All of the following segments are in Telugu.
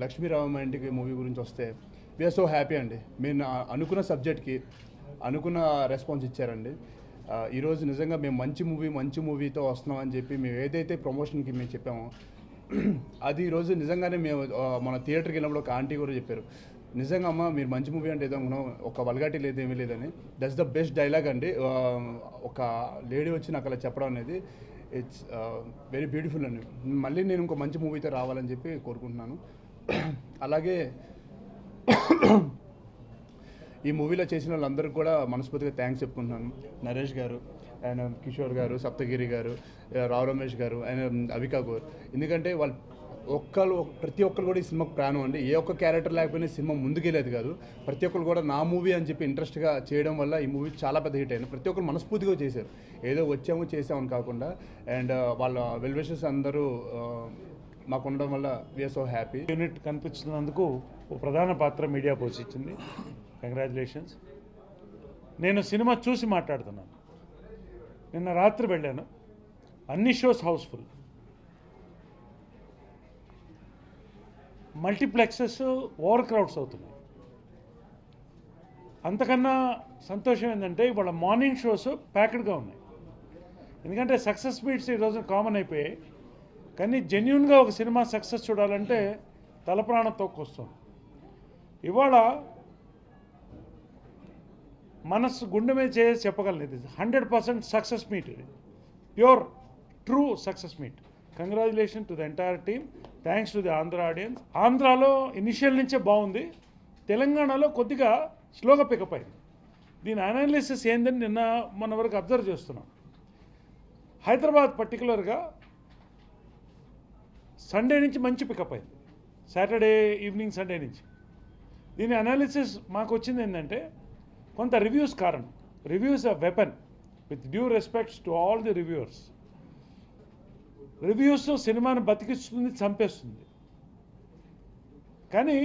ఇప్పుడు లక్ష్మీరామ ఇంటికి మూవీ గురించి వస్తే వీఆర్ సో హ్యాపీ అండి. మీరు అనుకున్న సబ్జెక్ట్కి అనుకున్న రెస్పాన్స్ ఇచ్చారండి. ఈరోజు నిజంగా మేము మంచి మూవీతో వస్తున్నాం అని చెప్పి మేము ఏదైతే ప్రమోషన్కి మేము చెప్పామో అది ఈరోజు నిజంగానే మేము మన థియేటర్కి వెళ్ళినప్పుడు ఒక ఆంటీ కూడా చెప్పారు, నిజంగా అమ్మ మీరు మంచి మూవీ అంటే ఏదో అనుకున్నాం, ఒక వల్గాటి లేదు ఏమీ లేదని. దట్స్ ద బెస్ట్ డైలాగ్ అండి. ఒక లేడీ వచ్చి నాకు అలా చెప్పడం అనేది ఇట్స్ వెరీ బ్యూటిఫుల్ అండి. మళ్ళీ నేను ఇంకో మంచి మూవీతో రావాలని చెప్పి కోరుకుంటున్నాను. అలాగే ఈ మూవీలో చేసిన వాళ్ళందరికీ కూడా మనస్ఫూర్తిగా థ్యాంక్స్ చెప్పుకుంటున్నాను. నరేష్ గారు, ఆయన కిషోర్ గారు, సప్తగిరి గారు, రావు రమేష్ గారు, ఆయన అవికా గోర్. ఎందుకంటే వాళ్ళు ప్రతి ఒక్కరు కూడా ఈ సినిమాకు ప్రాణం అండి. ఏ ఒక్క క్యారెక్టర్ లేకపోయినా సినిమా ముందుకెళ్ళేది కాదు. ప్రతి ఒక్కరు కూడా నా మూవీ అని చెప్పి ఇంట్రెస్ట్గా చేయడం వల్ల ఈ మూవీ చాలా పెద్ద హిట్ అయింది. ప్రతి ఒక్కరు మనస్ఫూర్తిగా చేశారు, ఏదో వచ్చాము చేసామని కాకుండా. అండ్ వాళ్ళ వెల్ విషెస్ అందరూ మాకు ఉండడం వల్ల వీఆర్ సో హ్యాపీ. యూనిట్ కనిపించినందుకు ఒక ప్రధాన పాత్ర మీడియా పోషించింది. కంగ్రాచులేషన్స్. నేను సినిమా చూసి మాట్లాడుతున్నాను. నిన్న రాత్రి వెళ్ళాను, అన్ని shows house full. Multiplexes over crowds అవుతున్నాయి. అంతకన్నా సంతోషం ఏంటంటే ఇవాళ మార్నింగ్ షోస్ ప్యాక్డ్గా ఉన్నాయి. ఎందుకంటే సక్సెస్ మీట్స్ ఈరోజు కామన్ అయిపోయాయి. కానీ జెన్యున్గా ఒక సినిమా సక్సెస్ చూడాలంటే తలప్రాణం తోక్కొస్తుంది. ఇవాళ మనస్సు గుండె మీద చేసి చెప్పగలను, ఇది 100% సక్సెస్ మీట్. ఇది pure true success meet. Congratulation to the entire team. Thanks to the Andhra audience. ఆంధ్రాలో ఇనిషియల్ నుంచే బాగుంది, తెలంగాణలో కొద్దిగా స్లోగా పికప్ అయింది. దీని అనాలిసిస్ ఏందని నిన్న మన వరకు అబ్జర్వ్ చేస్తున్నాం. హైదరాబాద్ పర్టికులర్గా సండే నుంచి మంచి పికప్ అయింది, సాటర్డే ఈవినింగ్ సండే నుంచి. దీని అనాలిసిస్ మాకు వచ్చింది ఏంటంటే కొంత రివ్యూస్ కారణం. Reviews are weapon, with due respects to all the reviewers. Reviews సినిమాను బతికిస్తుంది, చంపేస్తుంది. కానీ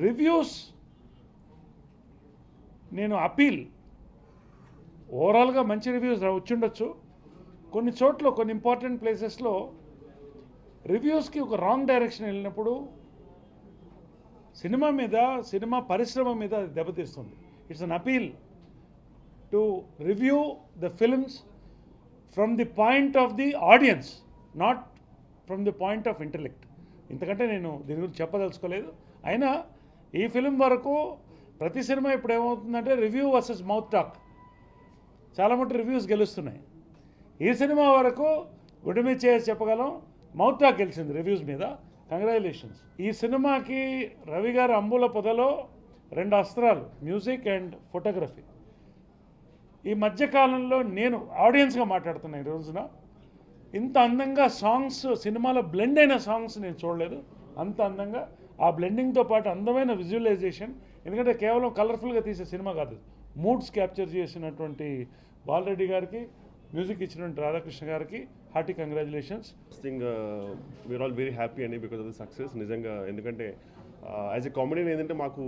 రివ్యూస్ నేను అపీల్, ఓవరాల్గా మంచి రివ్యూస్ వచ్చిండొచ్చు. కొన్ని చోట్ల కొన్ని ఇంపార్టెంట్ ప్లేసెస్లో రివ్యూస్కి ఒక రాంగ్ డైరెక్షన్ వెళ్ళినప్పుడు సినిమా పరిశ్రమ మీద అది దెబ్బతీస్తుంది. It's an appeal to review the films from the point of the audience, not from the point of intellect. ఇంతకంటే నేను దీని గురించి చెప్పదలుచుకోలేదు. అయినా ఈ ఫిలిం వరకు ప్రతి సినిమా ఇప్పుడు ఏమవుతుందంటే రివ్యూ వర్సెస్ మౌత్ టాక్, చాలా మటు రివ్యూస్ గెలుస్తున్నాయి. ఈ సినిమా వరకు గుడి మీద చేసి చెప్పగలం, మౌత్ టాక్ గెలిచింది రివ్యూస్ మీద. కంగ్రాచులేషన్స్. ఈ సినిమాకి రవి గారు అంబుల పొదలో 2 అస్త్రాలు, మ్యూజిక్ అండ్ ఫోటోగ్రఫీ. ఈ మధ్యకాలంలో నేను ఆడియన్స్గా మాట్లాడుతున్నా, ఈ రోజున ఇంత అందంగా సాంగ్స్ సినిమాలో బ్లెండ్ అయిన సాంగ్స్ నేను చూడలేదు. అంత అందంగా ఆ బ్లెండింగ్తో పాటు అందమైన విజువలైజేషన్. ఎందుకంటే కేవలం కలర్ఫుల్గా తీసే సినిమా కాదు, మూడ్స్ క్యాప్చర్ చేసినటువంటి బాలరెడ్డి గారికి, మ్యూజిక్ ఇచ్చినటువంటి రాధాకృష్ణ గారికి hearty congratulations. Thing we are all very happy అండి బికాస్ ఆఫ్ ద సక్సెస్. నిజంగా ఎందుకంటే యాజ్ ఎ కామెడీ ఏంటంటే మాకు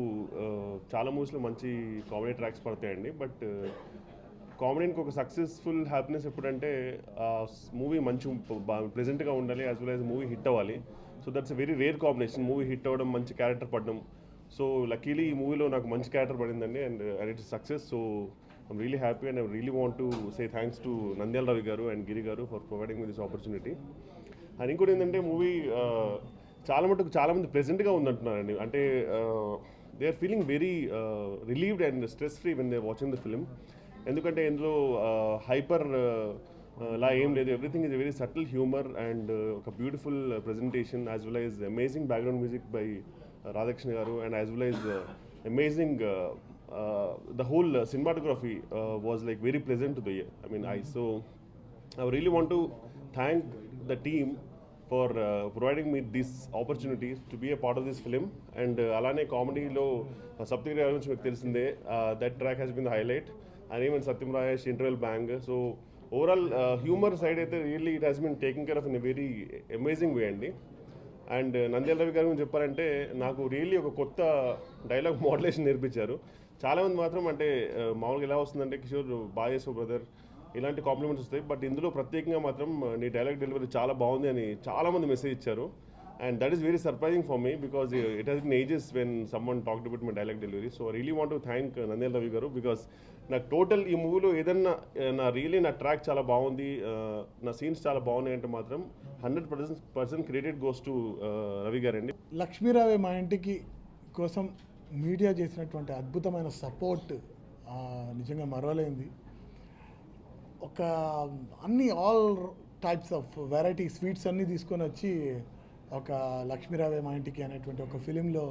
చాలా మూవీస్లో మంచి కామెడీ ట్రాక్స్ పడతాయండి. బట్ కామెడీకి ఒక సక్సెస్ఫుల్ హ్యాపీనెస్ ఎప్పుడంటే మూవీ మంచి ప్రెజెంట్గా ఉండాలి, as well as movie hit అవ్వాలి. So that's a very rare combination. Movie hit అవ్వడం, మంచి క్యారెక్టర్ పడడం. సో లక్కీలీ ఈ మూవీలో నాకు మంచి క్యారెక్టర్ పడిందండి, and it's success. So I'm really happy and I really want to say thanks to Nandyal Ravi garu and Giri garu for providing me this opportunity. And inkodi endante movie చాలా మంది ప్రెజెంట్గా ఉందంటున్నారండి. అంటే they are feeling very relieved and stress free when they watching the film. ఎందుకంటే ఇందులో హైపర్ లా ఏం లేదు, everything is a very subtle humour and ఒక beautiful presentation, as well as amazing background music by Radhakrishna garu, and as well as amazing the whole cinematography was like very pleasant to the eyes. So I really want to thank the team for providing me this opportunity to be a part of this film. And alane comedy lo Saptagiri garu nunchi meeku telisinde, that track has been the highlight, and even Satyam Rajesh interval bang. So overall humor side aithe really it has been taken care of in a very amazing way andi. And Nandyal Ravi గారి గురించి చెప్పాలంటే నాకు రియల్లీ ఒక కొత్త డైలాగ్ మోడలేషన్ నేర్పించారు. చాలామంది మాత్రం అంటే మామూలుగా ఎలా వస్తుందంటే కిషోర్ బాగా చేసావు బ్రదర్, ఇలాంటి కాంప్లిమెంట్స్ వస్తాయి. బట్ ఇందులో ప్రత్యేకంగా మాత్రం నీ డైలాగ్ డెలివరీ చాలా బాగుంది అని చాలామంది మెసేజ్ ఇచ్చారు. And that is very surprising for me because it has been ages when someone talked about my dialogue delivery. So really want to thank Nandyala Ravi గారు బికాస్ నాకు టోటల్ ఈ మూవీలో ఏదన్నా నా ట్రాక్ చాలా బాగుంది, నా సీన్స్ చాలా బాగున్నాయి అంటే మాత్రం 100% క్రెడిట్ గోస్ టు రవి గారండి. లక్ష్మీరావే మా ఇంటికి కోసం మీడియా చేసినటువంటి అద్భుతమైన సపోర్ట్ నిజంగా మరవలేంది. ఒక అన్ని all types of variety sweets అన్నీ తీసుకొని వచ్చి ఒక లక్ష్మీరావే మా ఇంటికి అనేటువంటి ఒక ఫిలింలో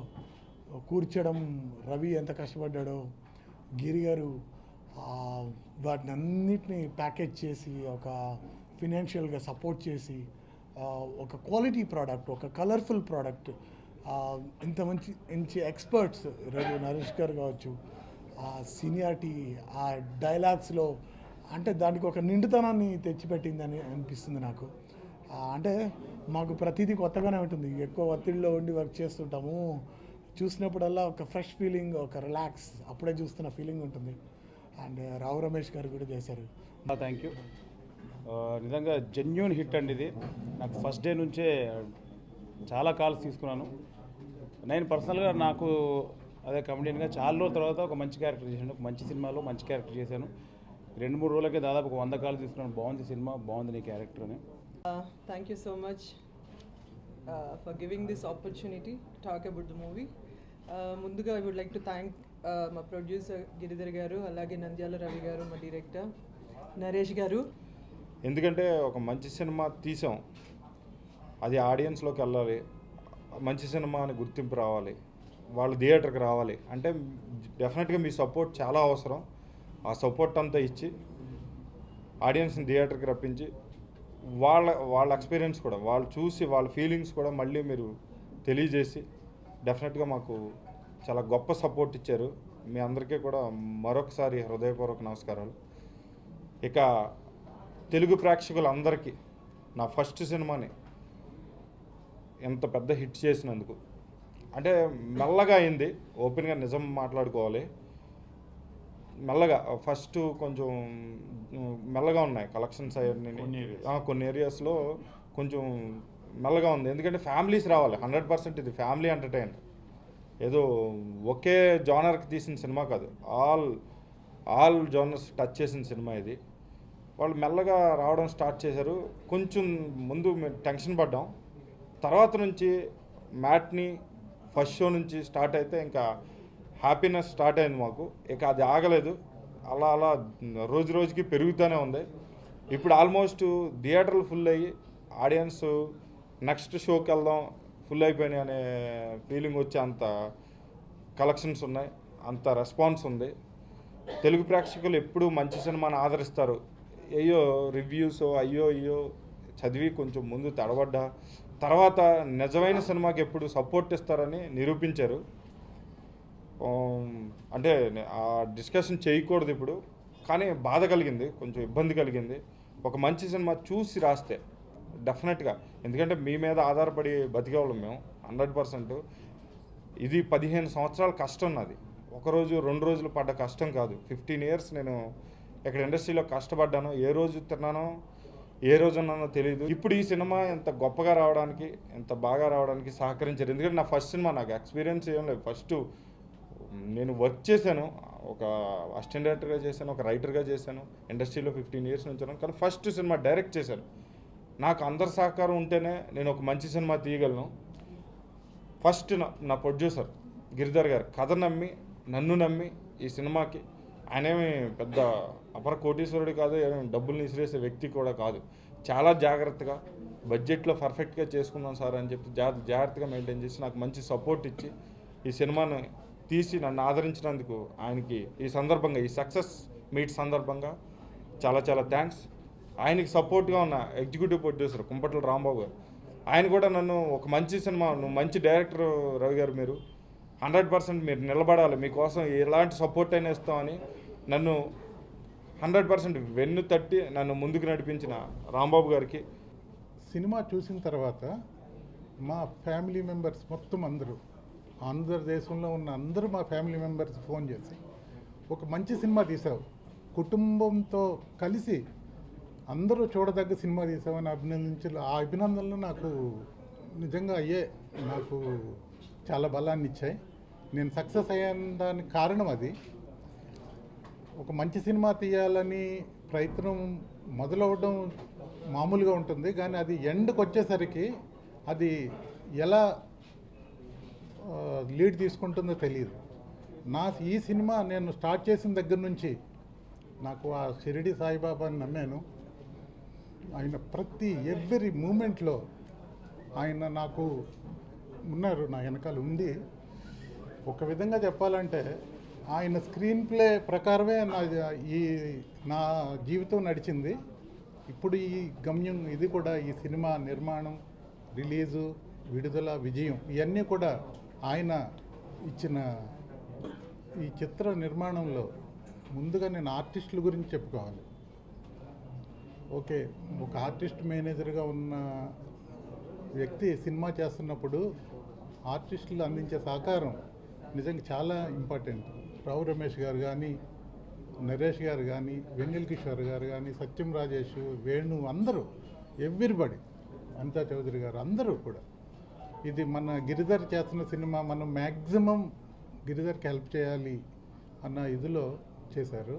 కూర్చడం, రవి ఎంత కష్టపడ్డాడో, గిరి గారు వాటిని అన్నిటినీ ప్యాకేజ్ చేసి ఒక ఫినాన్షియల్గా సపోర్ట్ చేసి ఒక క్వాలిటీ ప్రోడక్ట్, ఒక కలర్ఫుల్ ప్రోడక్ట్, ఇంత మంచి ఎక్స్పర్ట్స్ రవి నరేష్ గారు కావచ్చు, ఆ సీనియారిటీ ఆ డైలాగ్స్లో అంటే దానికి ఒక నిండుతనాన్ని తెచ్చిపెట్టిందని అనిపిస్తుంది నాకు. అంటే మాకు ప్రతిదీ కొత్తగానే ఉంటుంది, ఎక్కువ ఒత్తిడిలో ఉండి వర్క్ చేస్తుంటాము, చూసినప్పుడల్లా ఒక ఫ్రెష్ ఫీలింగ్, ఒక రిలాక్స్ అప్పుడే చూస్తున్న ఫీలింగ్ ఉంటుంది. అండ్ రావు రమేష్ గారు కూడా చేశారు. Thank you. నిజంగా జెన్యూన్ హిట్ అండి ఇది. నాకు ఫస్ట్ డే నుంచే చాలా కాల్స్ తీసుకున్నాను. నేను పర్సనల్గా నాకు అదే కమెడియన్గా చాలా రోజుల తర్వాత ఒక మంచి క్యారెక్టర్ చేశాను, ఒక మంచి సినిమాలో మంచి క్యారెక్టర్ చేశాను. 2-3 రోజులకే దాదాపు ఒక 100 కాల్స్ తీసుకున్నాను. బాగుంది సినిమా, బాగుంది నీ క్యారెక్టర్ అని. Thank you so much for giving this opportunity to talk about the movie. Munduga I would like to thank my producer Giridhar garu, alage Nandyala Ravi garu, my director Naresh garu. ఎందుకంటే ఒక మంచి సినిమా తీసాం, అది ఆడియన్స్లోకి వెళ్ళాలి, మంచి సినిమా అని గుర్తింపు రావాలి, వాళ్ళు థియేటర్కి రావాలి అంటే డెఫినెట్గా మీ సపోర్ట్ చాలా అవసరం. ఆ సపోర్ట్ అంతా ఇచ్చి ఆడియన్స్ని థియేటర్కి రప్పించి వాళ్ళ ఎక్స్పీరియన్స్ కూడా వాళ్ళు చూసి వాళ్ళ ఫీలింగ్స్ కూడా మళ్ళీ మీరు తెలియజేసి డెఫినెట్గా మాకు చాలా గొప్ప సపోర్ట్ ఇచ్చారు. మీ అందరికీ కూడా మరొకసారి హృదయపూర్వక నమస్కారాలు. ఇక తెలుగు ప్రేక్షకులందరికీ నా ఫస్ట్ సినిమాని ఎంత పెద్ద హిట్ చేసినందుకు, అంటే మెల్లగా అయింది, ఓపెన్గా నిజం మాట్లాడుకోవాలి, మెల్లగా ఫస్ట్ కొంచెం మెల్లగా ఉన్నాయి కలెక్షన్స్ అవన్నీ కొన్ని ఏరియాస్లో కొంచెం మెల్లగా ఉంది. ఎందుకంటే ఫ్యామిలీస్ రావాలి, 100% ఇది ఫ్యామిలీ ఎంటర్టైన్, ఏదో ఒకే జానర్కి తీసిన సినిమా కాదు, ఆల్ జానర్స్ టచ్ చేసిన సినిమా ఇది. వాళ్ళు మెల్లగా రావడం స్టార్ట్ చేశారు. కొంచెం ముందు మేము టెన్షన్ పడ్డాం, తర్వాత నుంచి మ్యాట్ని ఫస్ట్ షో నుంచి స్టార్ట్ అయితే ఇంకా హ్యాపీనెస్ స్టార్ట్ అయింది మాకు. ఇక అది ఆగలేదు, అలా రోజు రోజుకి పెరుగుతూనే ఉంది. ఇప్పుడు ఆల్మోస్ట్ థియేటర్లు ఫుల్ అయ్యి ఆడియన్స్ నెక్స్ట్ షోకి వెళ్దాం ఫుల్ అయిపోయినాయి అనే ఫీలింగ్ వచ్చి అంత కలెక్షన్స్ ఉన్నాయి, అంత రెస్పాన్స్ ఉంది. తెలుగు ప్రేక్షకులు ఎప్పుడూ మంచి సినిమాని ఆదరిస్తారు. అయ్యో రివ్యూస్ అయ్యో చదివి కొంచెం ముందు తడబడ్డా తర్వాత నిజమైన సినిమాకి ఎప్పుడు సపోర్ట్ ఇస్తారని నిరూపించారు. అంటే ఆ డిస్కషన్ చేయకూడదు ఇప్పుడు, కానీ బాధ కలిగింది, కొంచెం ఇబ్బంది కలిగింది. ఒక మంచి సినిమా చూసి రాస్తే డెఫినెట్గా, ఎందుకంటే మీ మీద ఆధారపడి బతికేవాళ్ళం మేము 100%. ఇది 15 సంవత్సరాల కష్టం నాది, ఒకరోజు 2 రోజులు పడ్డ కష్టం కాదు. 15 years నేను ఇక్కడ ఇండస్ట్రీలో కష్టపడ్డాను, ఏ రోజు తిన్నానో ఏ రోజు ఉన్నానో తెలియదు. ఇప్పుడు ఈ సినిమా ఎంత గొప్పగా రావడానికి ఎంత బాగా రావడానికి సహకరించారు. ఎందుకంటే నా ఫస్ట్ సినిమా, నాకు ఎక్స్పీరియన్స్ ఏం లేదు. ఫస్ట్ నేను వర్క్ చేశాను, ఒక అసిస్టెంట్ డైరెక్టర్గా చేశాను, ఒక రైటర్గా చేశాను, ఇండస్ట్రీలో 15 years నుంచి ఉన్నాను. కానీ ఫస్ట్ సినిమా డైరెక్ట్ చేశాను. నాకు అందరి సహకారం ఉంటేనే నేను ఒక మంచి సినిమా తీయగలను. ఫస్ట్ నా ప్రొడ్యూసర్ గిరిధర్ గారు కథ నమ్మి నన్ను నమ్మి ఈ సినిమాకి, ఆయనేమి పెద్ద అపర కోటీశ్వరుడు కాదు, ఏమేమి డబ్బులు ఇసిరేసే వ్యక్తి కూడా కాదు, చాలా జాగ్రత్తగా బడ్జెట్లో పర్ఫెక్ట్గా చేసుకుందాం సార్ అని చెప్పి జాగ్రత్తగా మెయింటైన్ చేసి నాకు మంచి సపోర్ట్ ఇచ్చి ఈ సినిమాను తీసి నన్ను ఆదరించినందుకు ఆయనకి ఈ సందర్భంగా, ఈ సక్సెస్ మీట్ సందర్భంగా చాలా చాలా థ్యాంక్స్. ఆయనకి సపోర్ట్గా ఉన్న ఎగ్జిక్యూటివ్ ప్రొడ్యూసర్ కుంపట్ల రాంబాబు గారు, ఆయన కూడా నన్ను ఒక మంచి సినిమా, నువ్వు మంచి డైరెక్టర్ రవి గారు, మీరు 100% మీరు నిలబడాలి, మీకోసం ఎలాంటి సపోర్ట్ అయినా ఇస్తామని నన్ను 100% వెన్ను తట్టి నన్ను ముందుకు నడిపించిన రాంబాబు గారికి. సినిమా చూసిన తర్వాత మా ఫ్యామిలీ మెంబర్స్ మొత్తం అందరు దేశంలో ఉన్న అందరూ మా ఫ్యామిలీ మెంబర్స్ ఫోన్ చేసి ఒక మంచి సినిమా తీసావు, కుటుంబంతో కలిసి అందరూ చూడదగ్గ సినిమా తీసామని ఆ అభినందనలు నాకు నిజంగా నాకు చాలా బలాన్ని ఇచ్చాయి. నేను సక్సెస్ అయ్యాను దానికి కారణం అది. ఒక మంచి సినిమా తీయాలని ప్రయత్నం మొదలవడం మామూలుగా ఉంటుంది, కానీ అది ఎండ్కి వచ్చేసరికి అది ఎలా లీడ్ తీసుకుంటుందో తెలియదు. ఈ సినిమా నేను స్టార్ట్ చేసిన దగ్గర నుంచి నాకు ఆ షిరిడి సాయిబాబాని నమ్మాను. ఆయన ఎవ్రీ మూమెంట్లో ఆయన నాకు ఉన్నారు, నా వెనకాల ఉంది. ఒక విధంగా చెప్పాలంటే ఆయన స్క్రీన్ ప్లే ప్రకారమే నా జీవితం నడిచింది. ఇప్పుడు ఈ గమ్యం ఇది కూడా, ఈ సినిమా నిర్మాణం, రిలీజు, విడుదల, విజయం ఇవన్నీ కూడా ఆయన ఇచ్చిన ఈ చిత్ర నిర్మాణంలో ముందుగా నేను ఆర్టిస్టుల గురించి చెప్పుకోవాలి. ఓకే, ఒక ఆర్టిస్ట్ మేనేజర్గా ఉన్న వ్యక్తి సినిమా చేస్తున్నప్పుడు ఆర్టిస్టులు అందించే సహకారం నిజంగా చాలా ఇంపార్టెంట్. రావు రమేష్ గారు కానీ, నరేష్ గారు కానీ, వెన్నెల కిషోర్ గారు కానీ, సత్యం రాజేష్, వేణు, అందరూ ఎవ్రీబడి, అనితా చౌదరి గారు, అందరూ కూడా ఇది మన గిరిధర్ చేస్తున్న సినిమా, మనం మ్యాక్సిమం గిరిధర్కి హెల్ప్ చేయాలి అన్న ఇదిలో చేశారు.